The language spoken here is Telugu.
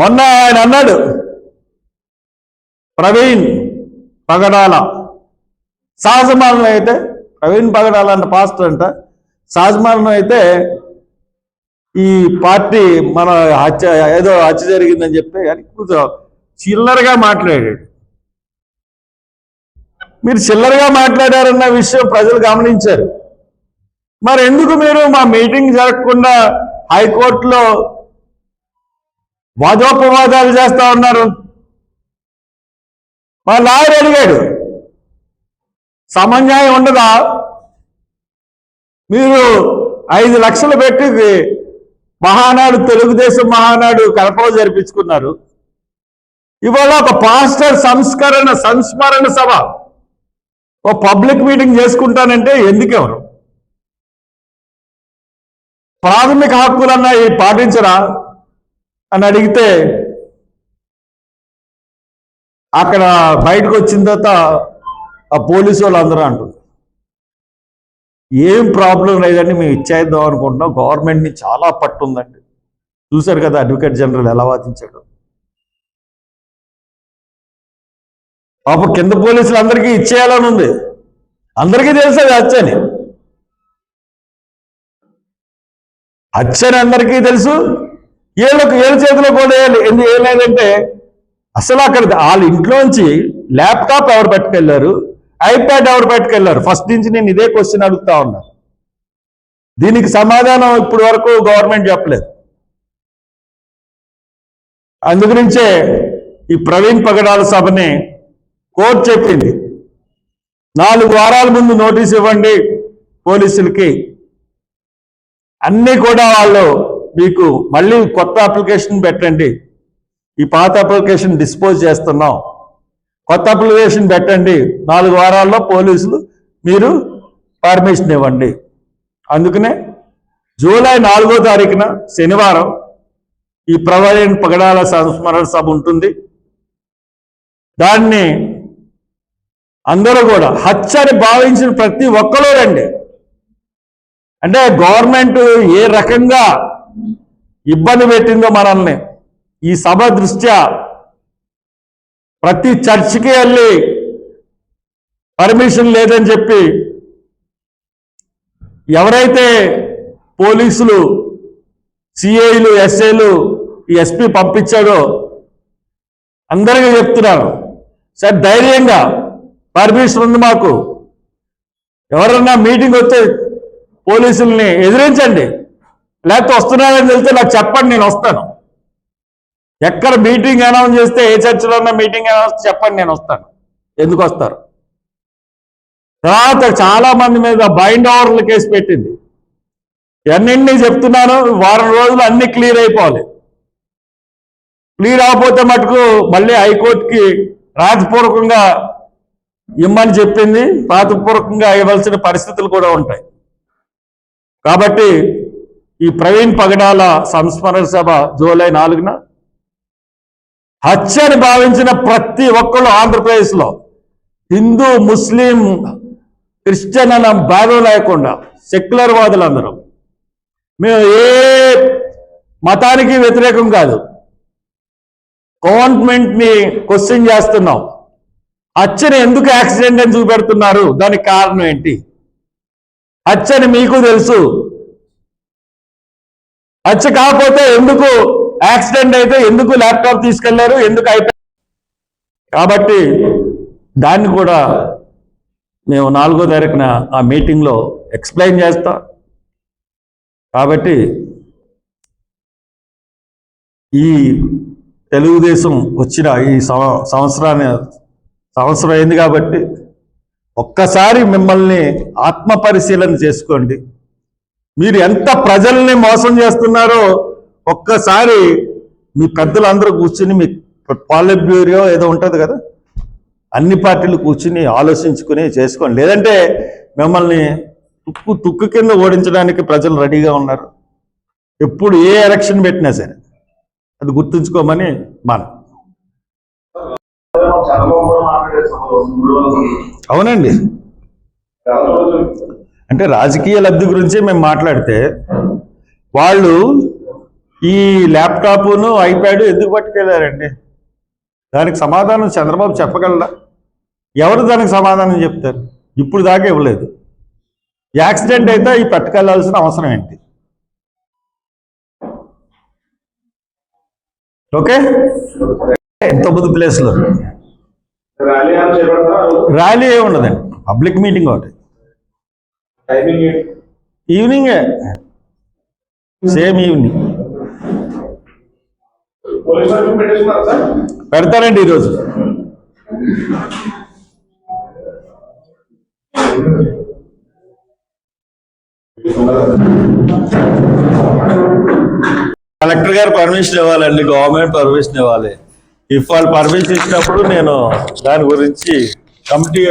మొన్న ఆయన అన్నాడు, ప్రవీణ్ పగడాల సహజమరణం అయితే, ప్రవీణ్ పగడాల అంటే పాస్టర్ అంట, సహజమరణం అయితే ఈ పార్టీ మన హత్య ఏదో హత్య జరిగిందని చెప్పి కానీ చిల్లరగా మాట్లాడాడు. మీరు చిల్లరగా మాట్లాడారన్న విషయం ప్రజలు గమనించారు. మరి ఎందుకు మీరు మా మీటింగ్ జరగకుండా హైకోర్టులో వాదోపవాదాలు చేస్తా ఉన్నారు? మా లాయర్ అడిగాడు, సమన్యాయం ఉండదా? మీరు 5 లక్షలు పెట్టి మహానాడు, తెలుగుదేశం మహానాడు కడపలో జరిపించుకున్నారు. ఇవాళ ఒక పాస్టర్ సంస్మరణ సభ, ఓ పబ్లిక్ మీటింగ్ చేసుకుంటానంటే ఎందుకెవరు? ప్రాథమిక హక్కులన్నా పాటించరా అని అడిగితే అక్కడ బయటకు వచ్చిన తర్వాత ఆ పోలీసు వాళ్ళు అందరూ అంటారు, ఏం ప్రాబ్లం లేదండి, మేము ఇచ్చేద్దాం అనుకుంటున్నాం, గవర్నమెంట్ని చాలా పట్టు ఉందండి. చూశారు కదా అడ్వకేట్ జనరల్ ఎలా వాదించాడు. అప్పుడు కింద పోలీసులు అందరికీ ఇచ్చేయాలని ఉంది, అందరికీ తెలుసు అది హత్యని అందరికీ తెలుసు. ఏళ్ళ చేతిలో కూడా ఏం లేదంటే అసలు అక్కడ వాళ్ళ ఇంట్లోంచి ల్యాప్టాప్ ఎవరు పట్టుకెళ్ళారు, ఐప్యాడ్ ఎవరు పట్టుకెళ్ళారు? ఫస్ట్ నుంచి నేను ఇదే క్వశ్చన్ అడుగుతా ఉన్నా. దీనికి సమాధానం ఇప్పటి వరకు గవర్నమెంట్ చెప్పలేదు. అందుగురించే ఈ ప్రవీణ్ పగడాల సభని కోర్టు చెప్పింది, 4 వారాల ముందు నోటీస్ ఇవ్వండి పోలీసులకి, అన్నీ కూడా వాళ్ళు మీకు మళ్ళీ కొత్త అప్లికేషన్ పెట్టండి, ఈ పాత అప్లికేషన్ డిస్పోజ్ చేస్తున్నాం, కొత్త అప్లికేషన్ పెట్టండి, 4 వారాల్లో పోలీసులు మీరు పర్మిషన్ ఇవ్వండి. అందుకనే జూలై 4వ తారీఖున శనివారం ఈ ప్రవీణ్ పగడాల సంస్మరణ సభ ఉంటుంది. దాన్ని అందరూ కూడా హత్యని భావించిన ప్రతి ఒక్కరూ రండి. అంటే గవర్నమెంట్ ఏ రకంగా ఇబ్బంది పెట్టిందో మనల్ని, ఈ సభ దృష్ట్యా ప్రతి చర్చికి వెళ్ళి పర్మిషన్ లేదని చెప్పి ఎవరైతే పోలీసులు, సిఐలు, ఎస్ఐలు, ఎస్పీ పంపించాడో అందరికీ చెప్తున్నారు, సార్ ధైర్యంగా పర్మిషన్ ఉంది మాకు, ఎవరన్నా మీటింగ్ వస్తే పోలీసుల్ని ఎదిరించండి, లేకపోతే వస్తున్నారని తెలిస్తే నాకు చెప్పండి, నేను వస్తాను. ఎక్కడ మీటింగ్ అనౌన్స్ చేస్తే, ఏ చర్చిలో ఉన్న మీటింగ్ అనౌన్స్ చెప్పండి, నేను వస్తాను. ఎందుకు వస్తారు? తర్వాత చాలా మంది మీద బైండ్ ఓవర్ల కేసు పెట్టింది. అన్నింటినీ చెప్తున్నాను, వారం రోజులు అన్ని క్లియర్ అయిపోవాలి. క్లియర్ అవకపోతే మటుకు మళ్ళీ హైకోర్టుకి రాతపూర్వకంగా ఇమ్మని చెప్పింది, రాతపూర్వకంగా ఇవ్వాల్సిన పరిస్థితులు కూడా ఉంటాయి. కాబట్టి ఈ ప్రవీణ్ పగడాల సంస్మరణ సభ జూలై 4న హత్యని భావించిన ప్రతి ఒక్కరు ఆంధ్రప్రదేశ్లో, హిందూ, ముస్లిం, క్రిస్టియన్ అన్న భేదం లేకుండా సెక్యులర్ వాదులందరూ, మేము ఏ మతానికి వ్యతిరేకం కాదు, గవర్నమెంట్ని క్వశ్చన్ చేస్తున్నాం. హత్యని ఎందుకు యాక్సిడెంట్ అని చూపెడుతున్నారు? దానికి కారణం ఏంటి? హత్యని మీకు తెలుసు, హత్య కాకపోతే ఎందుకు యాక్సిడెంట్ అయితే ఎందుకు ల్యాప్టాప్ తీసుకెళ్లారు, ఎందుకు అయిపోయింది? కాబట్టి దాన్ని కూడా మేము 4వ తారీఖున ఆ మీటింగ్లో ఎక్స్ప్లెయిన్ చేస్తాం. కాబట్టి ఈ తెలుగుదేశం వచ్చిన ఈ సంవత్సరం అయింది కాబట్టి ఒక్కసారి మిమ్మల్ని ఆత్మపరిశీలన చేసుకోండి. మీరు ఎంత ప్రజల్ని మోసం చేస్తున్నారో ఒక్కసారి మీ పెద్దలందరూ కూర్చుని, మీ పాలిట్ బ్యూరో ఏదో ఉంటుంది కదా, అన్ని పార్టీలు కూర్చుని ఆలోచించుకుని చేసుకోండి. లేదంటే మిమ్మల్ని తుక్కు కింద ఓడించడానికి ప్రజలు రెడీగా ఉన్నారు. ఎప్పుడు ఏ ఎలక్షన్ పెట్టినా సరే అది గుర్తుంచుకోమని మనం. అవునండి, అంటే రాజకీయ లబ్ధి గురించి మేము మాట్లాడితే వాళ్ళు ఈ ల్యాప్టాప్ను ఐప్యాడ్ ఎందుకు పట్టుకెళ్ళారండి? దానికి సమాధానం చంద్రబాబు చెప్పగలరా? ఎవరు దానికి సమాధానం చెప్తారు? ఇప్పుడు దాకా ఇవ్వలేదు. యాక్సిడెంట్ అయితే ఈ పట్టుకెళ్లాల్సిన అవసరం ఏంటి? ఓకే, 9 ప్లేస్లో ర్యాలీ ఏ ఉండదండి, పబ్లిక్ మీటింగ్ ఒకటి. ఈవినింగే, సేమ్ ఈవినింగ్ పెడతారండి ఈరోజు. కలెక్టర్ గారు పర్మిషన్ ఇవ్వాలండి, గవర్నమెంట్ పర్మిషన్ ఇవ్వాలి. ఇఫ్ వాళ్ళు పర్మిషన్ ఇచ్చినప్పుడు నేను దాని గురించి కమిటీ